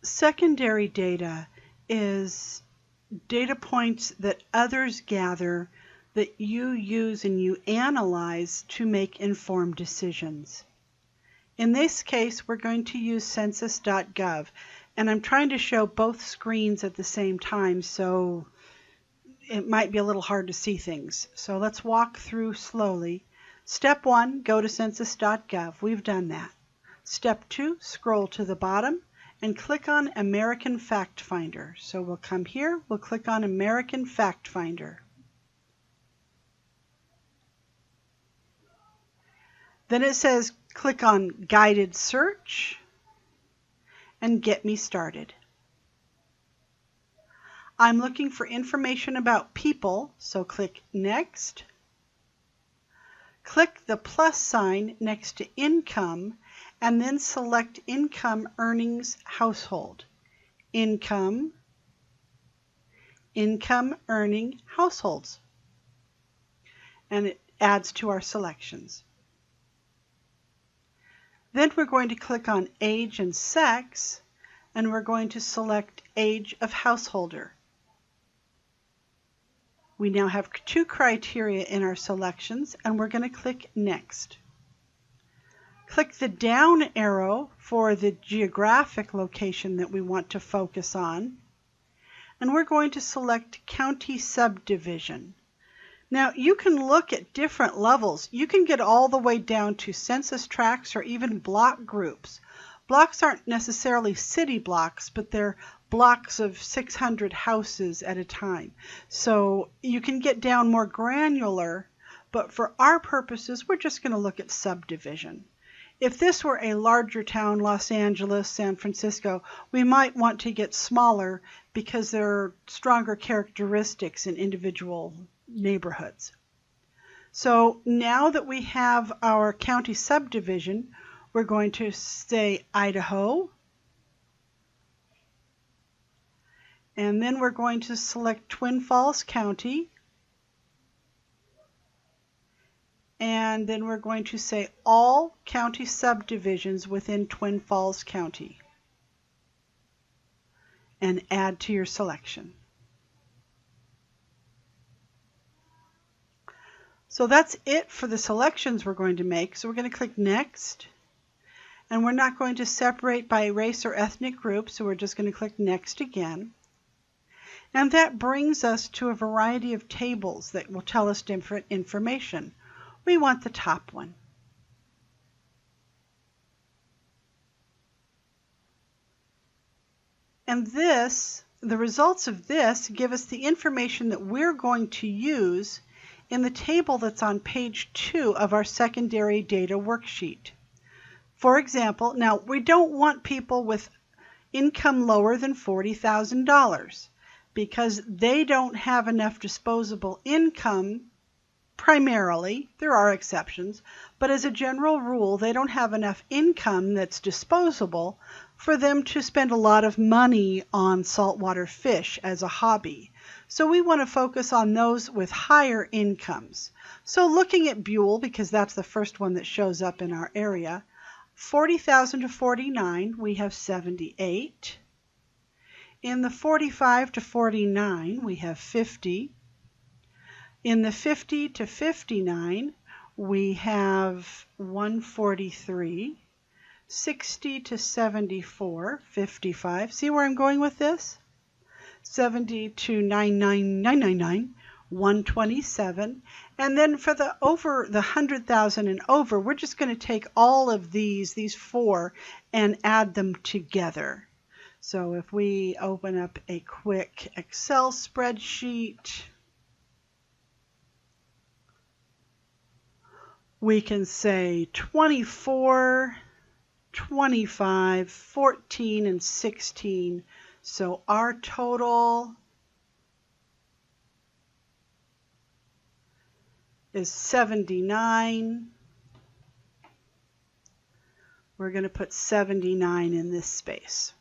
Secondary data is data points that others gather that you use and you analyze to make informed decisions. In this case, we're going to use census.gov, and I'm trying to show both screens at the same time, so it might be a little hard to see things. So let's walk through slowly. Step 1, go to census.gov. We've done that. Step 2, scroll to the bottom and click on American Fact Finder. So we'll come here, we'll click on American Fact Finder. Then it says click on Guided Search and Get Me Started. I'm looking for information about people, so click Next. Click the plus sign next to Income and then select Income Earnings Household. Income Earning Households. And it adds to our selections. Then we're going to click on Age and Sex, and we're going to select Age of Householder. We now have 2 criteria in our selections, and we're going to click Next. Click the down arrow for the geographic location that we want to focus on, and we're going to select County Subdivision. Now, you can look at different levels. You can get all the way down to census tracts or even block groups. Blocks aren't necessarily city blocks, but they're blocks of 600 houses at a time. So you can get down more granular, but for our purposes, we're just going to look at subdivision. If this were a larger town, Los Angeles, San Francisco, we might want to get smaller because there are stronger characteristics in individual neighborhoods. So now that we have our county subdivision, we're going to say Idaho, and then we're going to select Twin Falls County, and then we're going to say all county subdivisions within Twin Falls County and add to your selection. So that's it for the selections we're going to make. So we're going to click Next, and we're not going to separate by race or ethnic group, so we're just going to click Next again. And that brings us to a variety of tables that will tell us different information. We want the top one. And the results of this give us the information that we're going to use in the table that's on page 2 of our secondary data worksheet. For example, now we don't want people with income lower than $40,000 because they don't have enough disposable income. Primarily, there are exceptions, but as a general rule, they don't have enough income that's disposable for them to spend a lot of money on saltwater fish as a hobby. So we want to focus on those with higher incomes. So looking at Buell, because that's the first one that shows up in our area, 40,000 to 49, we have 78. In the 45 to 49, we have 50. In the 50 to 59, we have 143. 60 to 74, 55. See where I'm going with this? 70 to 99999, 127. And then for the over the 100,000 and over, we're just going to take all of these 4, and add them together. So if we open up a quick Excel spreadsheet, we can say 24, 25, 14, and 16. So our total is 79. We're going to put 79 in this space.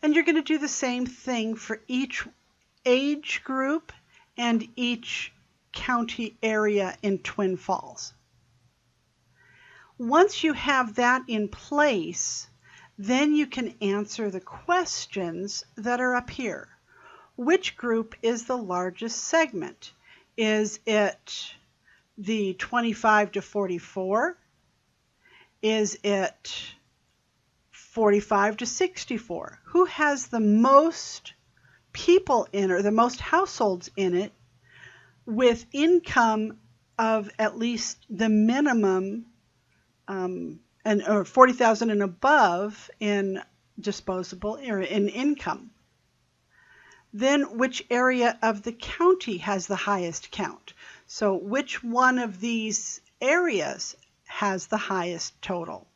And you're going to do the same thing for each age group and each county area in Twin Falls. Once you have that in place, then you can answer the questions that are up here. Which group is the largest segment? Is it the 25 to 44? Is it 45 to 64? Who has the most people in it, or the most households in it, with income of at least the minimum or 40,000 and above in disposable or in income? Then which area of the county has the highest count? So which one of these areas has the highest total?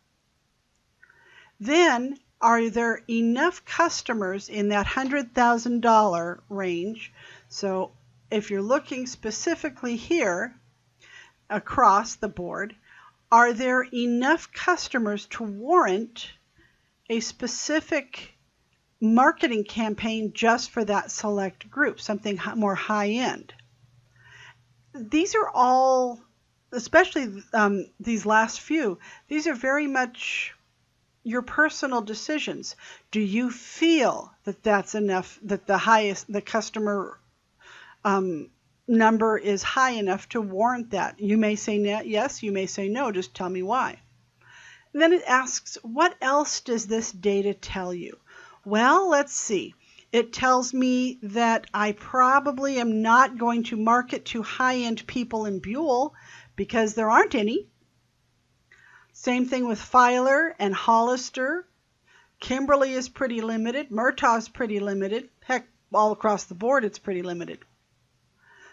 Then, are there enough customers in that $100,000 range? So if you're looking specifically here across the board, are there enough customers to warrant a specific marketing campaign just for that select group, something more high-end? These are all, especially these last few, these are very much your personal decisions. Do you feel that that's enough, that the customer number is high enough to warrant that? You may say yes, you may say no, just tell me why. And then it asks, what else does this data tell you? Well, let's see. It tells me that I probably am not going to market to high-end people in Buell because there aren't any. Same thing with Filer and Hollister. Kimberly is pretty limited. Murtaugh is pretty limited. Heck, all across the board it's pretty limited.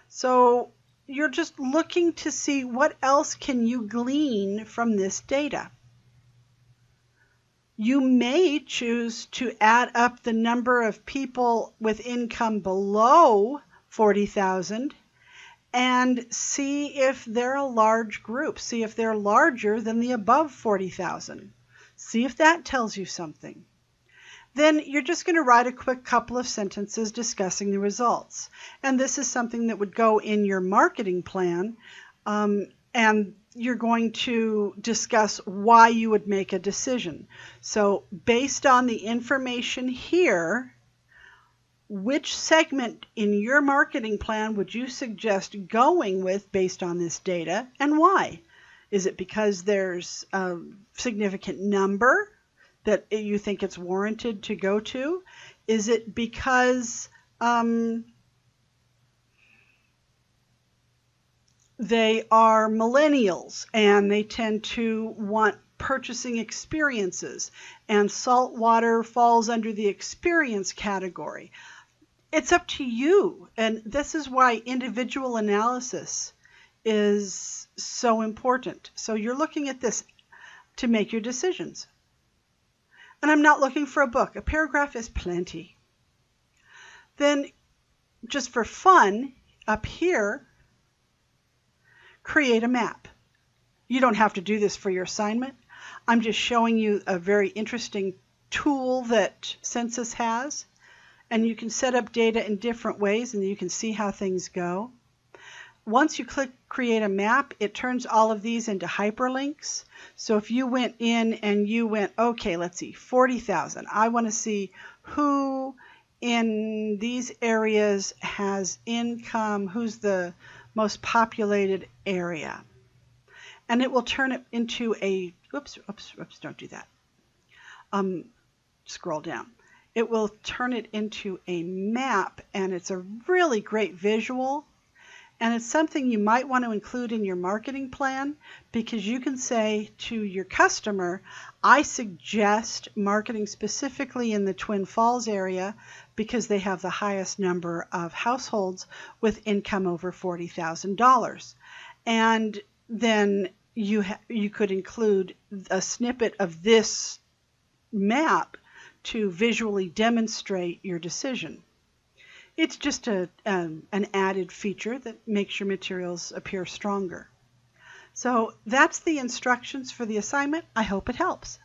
So you're just looking to see what else can you glean from this data. You may choose to add up the number of people with income below 40,000 and see if they're a large group. See if they're larger than the above 40,000. See if that tells you something. Then you're just going to write a quick couple of sentences discussing the results. And this is something that would go in your marketing plan, and you're going to discuss why you would make a decision. So based on the information here, which segment in your marketing plan would you suggest going with based on this data, and why? Is it because there's a significant number that you think it's warranted to go to? Is it because they are millennials and they tend to want purchasing experiences, and saltwater falls under the experience category? It's up to you, and this is why individual analysis is so important. So you're looking at this to make your decisions. And I'm not looking for a book. A paragraph is plenty. Then, just for fun, up here, create a map. You don't have to do this for your assignment. I'm just showing you a very interesting tool that Census has, and you can set up data in different ways and you can see how things go. Once you click create a map, it turns all of these into hyperlinks. So if you went in and you went, okay, let's see, 40,000. I want to see who in these areas has income, who's the most populated area. And it will turn it into a, oops, don't do that. Scroll down. It will turn it into a map, and it's a really great visual. And it's something you might want to include in your marketing plan, because you can say to your customer, I suggest marketing specifically in the Twin Falls area because they have the highest number of households with income over $40,000. And then you could include a snippet of this map to visually demonstrate your decision. It's just an added feature that makes your materials appear stronger. So that's the instructions for the assignment. I hope it helps.